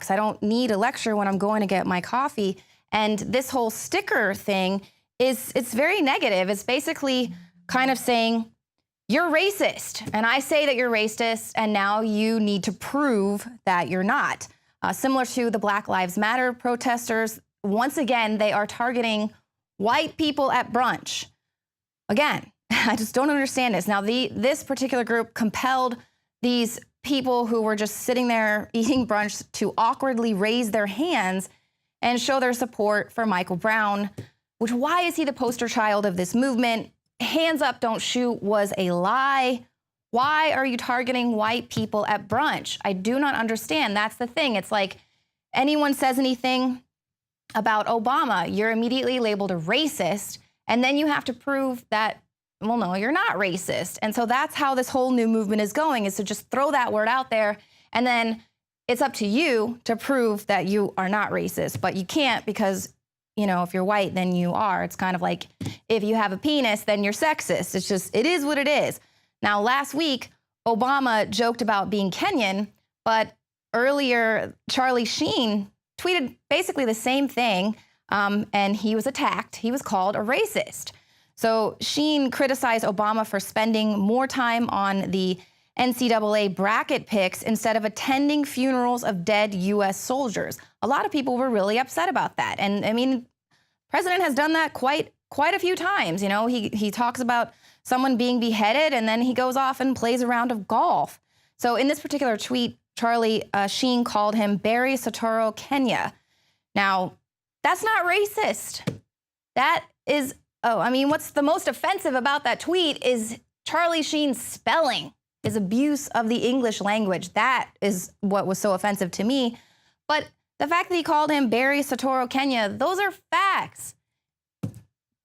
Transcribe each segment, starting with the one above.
because I don't need a lecture when I'm going to get my coffee. And this whole sticker thing it's very negative. It's basically kind of saying, you're racist, and I say that you're racist, and now you need to prove that you're not. Similar to the Black Lives Matter protesters, once again, they are targeting white people at brunch. Again, I just don't understand this. Now, this particular group compelled these people who were just sitting there eating brunch to awkwardly raise their hands and show their support for Michael Brown, which why is he the poster child of this movement? Hands up, don't shoot was a lie. Why are you targeting white people at brunch? I do not understand. That's the thing. It's like anyone says anything about Obama, you're immediately labeled a racist, and then you have to prove that, well, no, you're not racist. And so that's how this whole new movement is going, is to just throw that word out there, and then it's up to you to prove that you are not racist. But you can't because, you know, if you're white, then you are. It's kind of like if you have a penis, then you're sexist. It's just, it is what it is. Now, last week, Obama joked about being Kenyan, but earlier, Charlie Sheen tweeted basically the same thing, and he was attacked. He was called a racist. So Sheen criticized Obama for spending more time on the NCAA bracket picks instead of attending funerals of dead U.S. soldiers. A lot of people were really upset about that. And I mean, the president has done that quite a few times. You know, he talks about someone being beheaded, and then he goes off and plays a round of golf. So in this particular tweet, Charlie Sheen called him Barry Soetoro Kenya. Now, that's not racist. That is, I mean, what's the most offensive about that tweet is Charlie Sheen's spelling, his abuse of the English language. That is what was so offensive to me. But the fact that he called him Barry Soetoro Kenya, those are facts.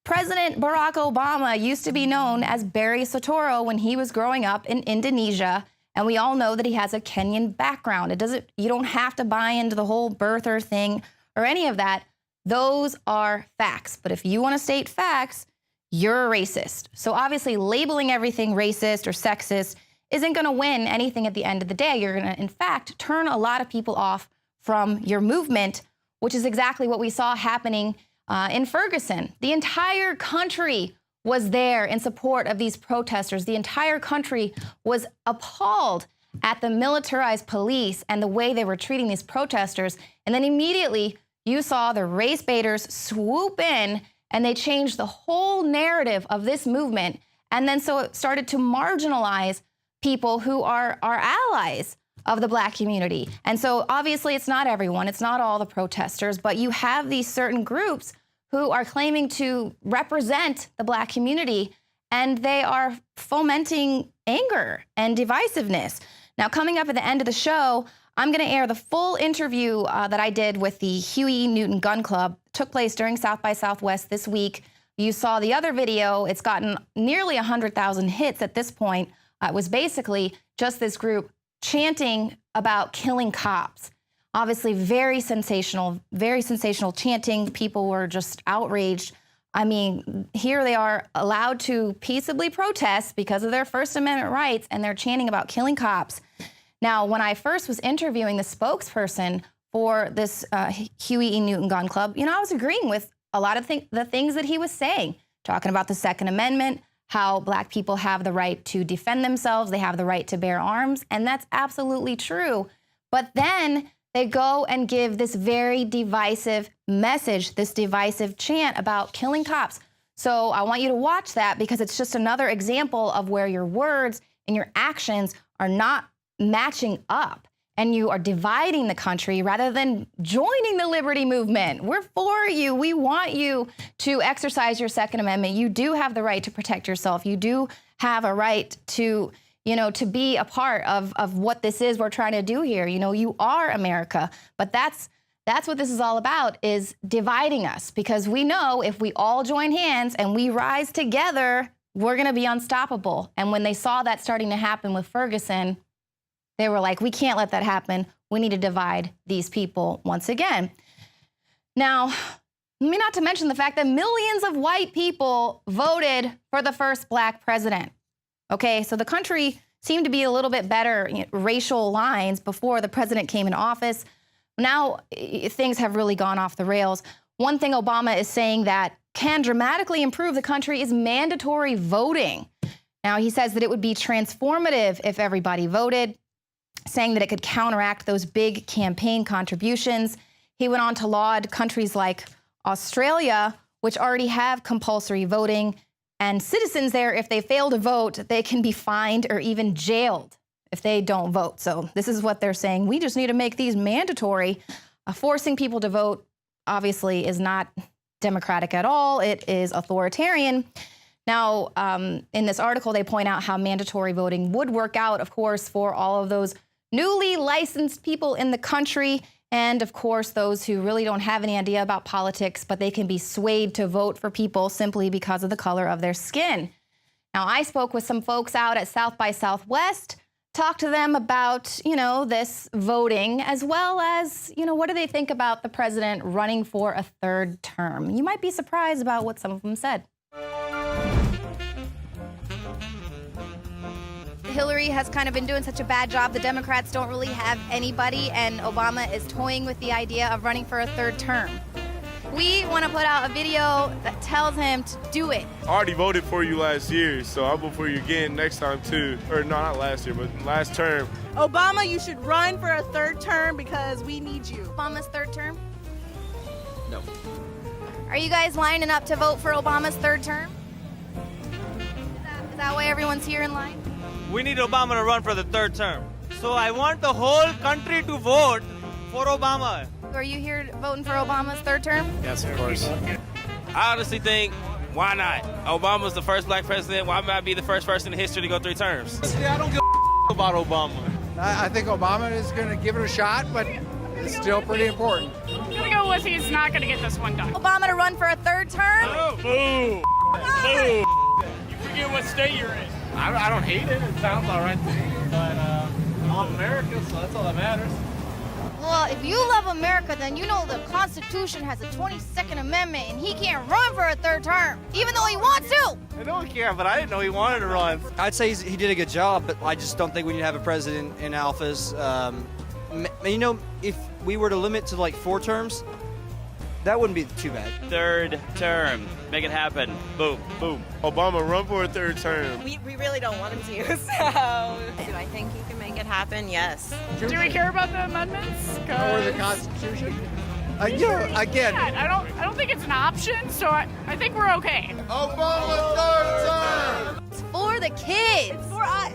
President Barack Obama used to be known as Barry Soetoro when he was growing up in Indonesia, and we all know that he has a Kenyan background. You don't have to buy into the whole birther thing or any of that. Those are facts. But if you want to state facts, you're a racist. So obviously labeling everything racist or sexist isn't going to win anything at the end of the day. You're going to, in fact, turn a lot of people off from your movement, which is exactly what we saw happening in Ferguson. The entire country was there in support of these protesters. The entire country was appalled at the militarized police and the way they were treating these protesters. And then immediately you saw the race baiters swoop in, and they changed the whole narrative of this movement. And then so it started to marginalize people who are our allies of the Black community. And so obviously it's not everyone, it's not all the protesters, but you have these certain groups who are claiming to represent the Black community, and they are fomenting anger and divisiveness. Now, coming up at the end of the show, I'm going to air the full interview that I did with the Huey Newton Gun Club. It took place during South by Southwest this week. You saw the other video. It's gotten nearly 100,000 hits at this point. It was basically just this group chanting about killing cops. Obviously, very sensational chanting. People were just outraged. I mean, here they are allowed to peaceably protest because of their First Amendment rights, and they're chanting about killing cops. Now, when I first was interviewing the spokesperson for this Huey E. Newton Gun Club, you know, I was agreeing with a lot of the things that he was saying, talking about the Second Amendment, how Black people have the right to defend themselves, they have the right to bear arms, and that's absolutely true. But then they go and give this very divisive message, this divisive chant about killing cops. So I want you to watch that, because it's just another example of where your words and your actions are not matching up, and you are dividing the country rather than joining the liberty movement. We're for you. We want you to exercise your Second Amendment. You do have the right to protect yourself. You do have a right to, you know, to be a part of what this is we're trying to do here. You know, you are America, but that's what this is all about, is dividing us, because we know if we all join hands and we rise together, we're going to be unstoppable. And when they saw that starting to happen with Ferguson, they were like, we can't let that happen. We need to divide these people once again. Now, not to mention the fact that millions of white people voted for the first Black president. Okay, so the country seemed to be a little bit better, racial lines before the president came in office. Now things have really gone off the rails. One thing Obama is saying that can dramatically improve the country is mandatory voting. Now, he says that it would be transformative if everybody voted, saying that it could counteract those big campaign contributions. He went on to laud countries like Australia, which already have compulsory voting, and citizens there, if they fail to vote, they can be fined or even jailed if they don't vote. So this is what they're saying. We just need to make these mandatory. Forcing people to vote, obviously, is not democratic at all. It is authoritarian. Now, in this article, they point out how mandatory voting would work out, of course, for all of those newly licensed people in the country, and of course, those who really don't have any idea about politics, but they can be swayed to vote for people simply because of the color of their skin. Now, I spoke with some folks out at South by Southwest, talked to them about, this voting, as well as, what do they think about the president running for a third term? You might be surprised about what some of them said. Hillary has kind of been doing such a bad job. The Democrats don't really have anybody, and Obama is toying with the idea of running for a third term. We want to put out a video that tells him to do it. I already voted for you last year, so I'll vote for you again next time too. Or no, not last year, but last term. Obama, you should run for a third term because we need you. Obama's third term? No. Are you guys lining up to vote for Obama's third term? Is that why everyone's here in line? We need Obama to run for the third term. So I want the whole country to vote for Obama. Are you here voting for Obama's third term? Yes, of course. I honestly think, why not? Obama's the first black president. Why not be the first person in history to go 3 terms? I don't give a about Obama. I think Obama is going to give it a shot, but it's still pretty important. I'm going to go with he's not going to get this one done. Obama to run for a third term? Oh, boo! Boo! You forget what state you're in. I don't hate it. It sounds all right to me. But I love America, so that's all that matters. Well, if you love America, then you know the Constitution has a 22nd Amendment, and he can't run for a third term, even though he wants to. I know he can, but I didn't know he wanted to run. I'd say he did a good job, but I just don't think we need to have a president in office. If we were to limit to like 4 terms, that wouldn't be too bad. Third term. Make it happen. Boom. Boom. Obama, run for a third term. We really don't want him to, so do I think he can make it happen? Yes. Do we care about the amendments? Or the Constitution? Again. I don't think it's an option, so I think we're okay. Obama, third term! It's for the kids. It's for us.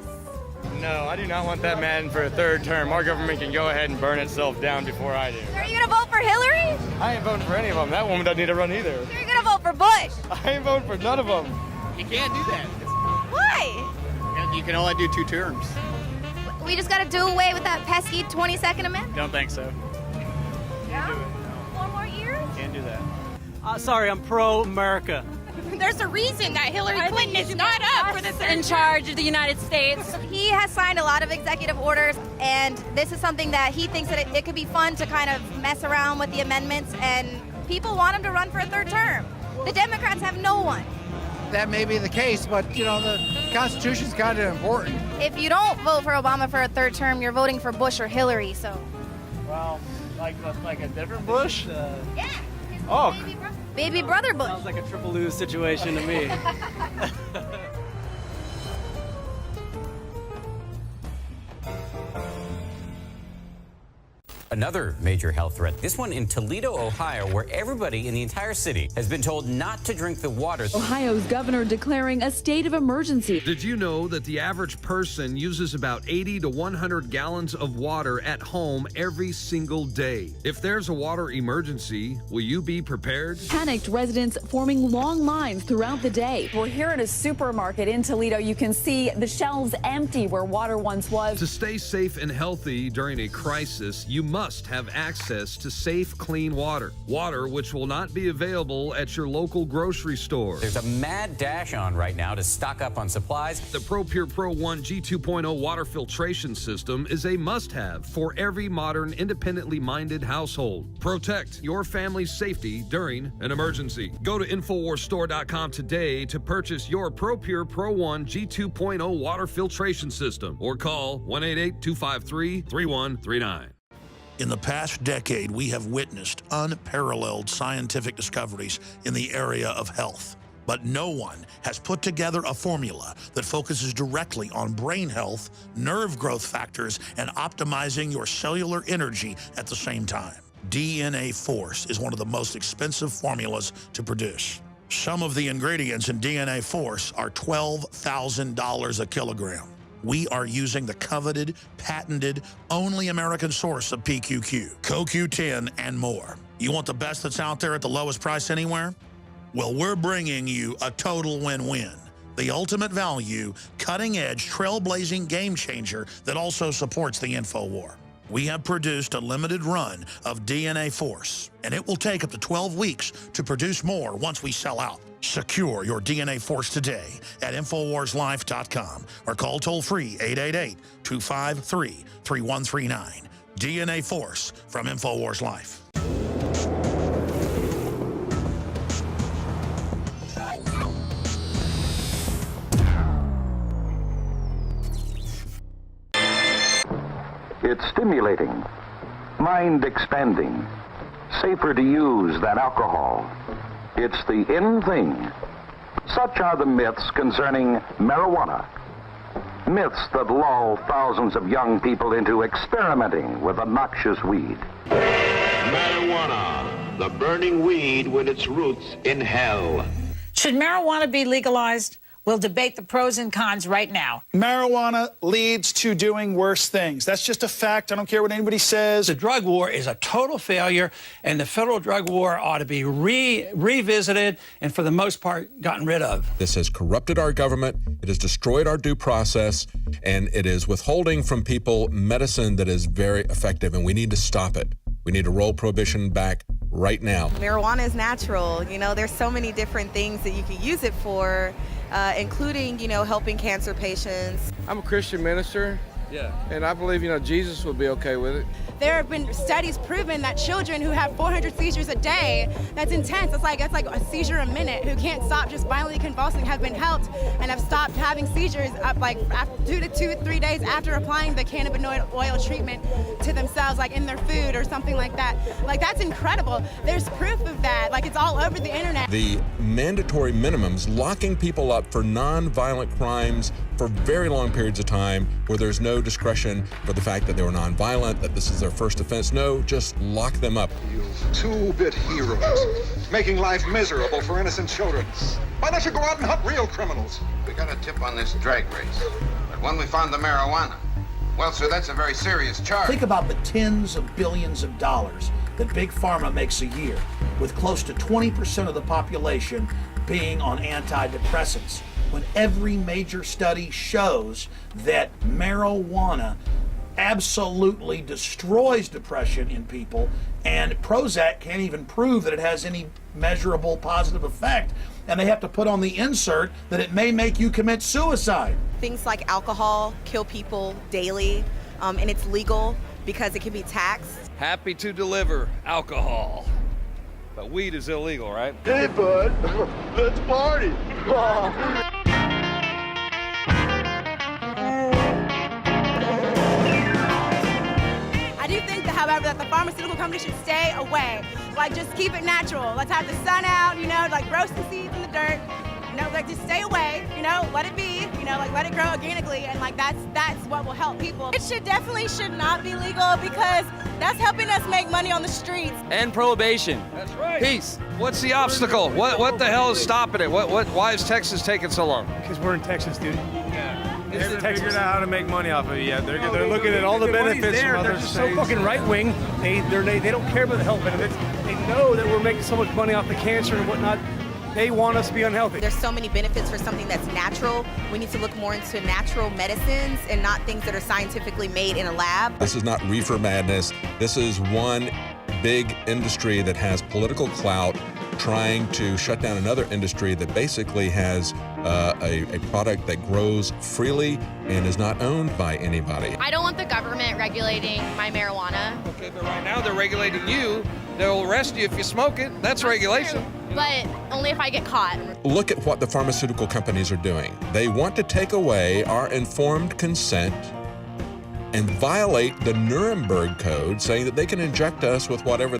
No, I do not want that man for a third term. Our government can go ahead and burn itself down before I do. Are you going to vote for Hillary? I ain't voting for any of them. That woman doesn't need to run either. You're going to vote for Bush. I ain't voting for none of them. You can't do that. Why? You can only do 2 terms. We just got to do away with that pesky 22nd Amendment? Don't think so. Yeah? 4 more years? Can't do that. Sorry, I'm pro-America. There's a reason that Hillary Clinton is not up for the third in charge of the United States. He has signed a lot of executive orders, and this is something that he thinks that it could be fun to kind of mess around with the amendments, and people want him to run for a third term. The Democrats have no one. That may be the case, but, the Constitution's kind of important. If you don't vote for Obama for a third term, you're voting for Bush or Hillary, so. Well, like a different Bush? Yeah. Oh. Baby brother Bush. Sounds like a triple lose situation to me. Another major health threat, this one in Toledo, Ohio, where everybody in the entire city has been told not to drink the water. Ohio's governor declaring a state of emergency. Did you know that the average person uses about 80 to 100 gallons of water at home every single day? If there's a water emergency, will you be prepared? Panicked residents forming long lines throughout the day. We're here at a supermarket in Toledo. You can see the shelves empty where water once was. To stay safe and healthy during a crisis, you must have access to safe, clean water. Water which will not be available at your local grocery store. There's a mad dash on right now to stock up on supplies. The ProPure Pro 1 G2.0 water filtration system is a must-have for every modern, independently minded household. Protect your family's safety during an emergency. Go to InfoWarsStore.com today to purchase your ProPure Pro 1 G2.0 water filtration system or call 1-888-253-3139. In the past decade, we have witnessed unparalleled scientific discoveries in the area of health. But no one has put together a formula that focuses directly on brain health, nerve growth factors, and optimizing your cellular energy at the same time. DNA Force is one of the most expensive formulas to produce. Some of the ingredients in DNA Force are $12,000 a kilogram. We are using the coveted, patented, only American source of PQQ, CoQ10, and more. You want the best that's out there at the lowest price anywhere? Well, we're bringing you a total win-win. The ultimate value, cutting-edge, trailblazing game changer that also supports the InfoWar. We have produced a limited run of DNA Force, and it will take up to 12 weeks to produce more once we sell out. Secure your DNA Force today at InfoWarsLife.com or call toll-free 888-253-3139. DNA Force from InfoWars Life. It's stimulating, mind-expanding, safer to use than alcohol. It's the in thing. Such are the myths concerning marijuana. Myths that lull thousands of young people into experimenting with the noxious weed. Marijuana, the burning weed with its roots in hell. Should marijuana be legalized? We'll debate the pros and cons right now. Marijuana leads to doing worse things. That's just a fact. I don't care what anybody says. The drug war is a total failure, and the federal drug war ought to be revisited and, for the most part, gotten rid of. This has corrupted our government. It has destroyed our due process, and it is withholding from people medicine that is very effective, and we need to stop it. We need to roll prohibition back right now. Marijuana is natural. You know, there's so many different things that you can use it for, including, you know, helping cancer patients. I'm a Christian minister. Yeah. And I believe, Jesus would be okay with it. There have been studies proven that children who have 400 seizures a day, that's intense, that's like a seizure a minute, who can't stop just violently convulsing, have been helped and have stopped having seizures up like 2 to 3 days after applying the cannabinoid oil treatment to themselves, like in their food or something like that. Like, that's incredible. There's proof of that. Like, it's all over the internet. The mandatory minimums locking people up for non-violent crimes for very long periods of time where there's no discretion for the fact that they were non-violent, that this is their first offense. No, just lock them up. You two-bit heroes, making life miserable for innocent children. Why don't you go out and hunt real criminals? We got a tip on this drag race, but when we found the marijuana, well, sir, that's a very serious charge. Think about the tens of billions of dollars that Big Pharma makes a year, with close to 20% of the population being on antidepressants, when every major study shows that marijuana absolutely destroys depression in people, and Prozac can't even prove that it has any measurable positive effect, and they have to put on the insert that it may make you commit suicide. Things like alcohol kill people daily, and it's legal because it can be taxed. Happy to deliver alcohol. But weed is illegal, right? Hey, bud, let's party. I do think, however, that the pharmaceutical company should stay away. Like, just keep it natural. Let's have the sun out, like roast the seeds in the dirt. Like, just stay away, let it be, like let it grow organically, and like that's what will help people. It should not be legal because that's helping us make money on the streets. And prohibition. That's right. Peace. What's the obstacle? What the hell is stopping it? Why is Texas taking so long? Because we're in Texas, dude. Yeah. They haven't figured out how to make money off of it yet. They're looking at all the benefits from other states. They're just so fucking right-wing. They don't care about the health benefits. They know that we're making so much money off the cancer and whatnot. They want us to be unhealthy. There's so many benefits for something that's natural. We need to look more into natural medicines and not things that are scientifically made in a lab. This is not reefer madness. This is one big industry that has political clout trying to shut down another industry that basically has a product that grows freely and is not owned by anybody. I don't want the government regulating my marijuana. Okay, but right now they're regulating you. They'll arrest you if you smoke it. That's regulation. True, but only if I get caught. Look at what the pharmaceutical companies are doing. They want to take away our informed consent and violate the Nuremberg Code, saying that they can inject us with whatever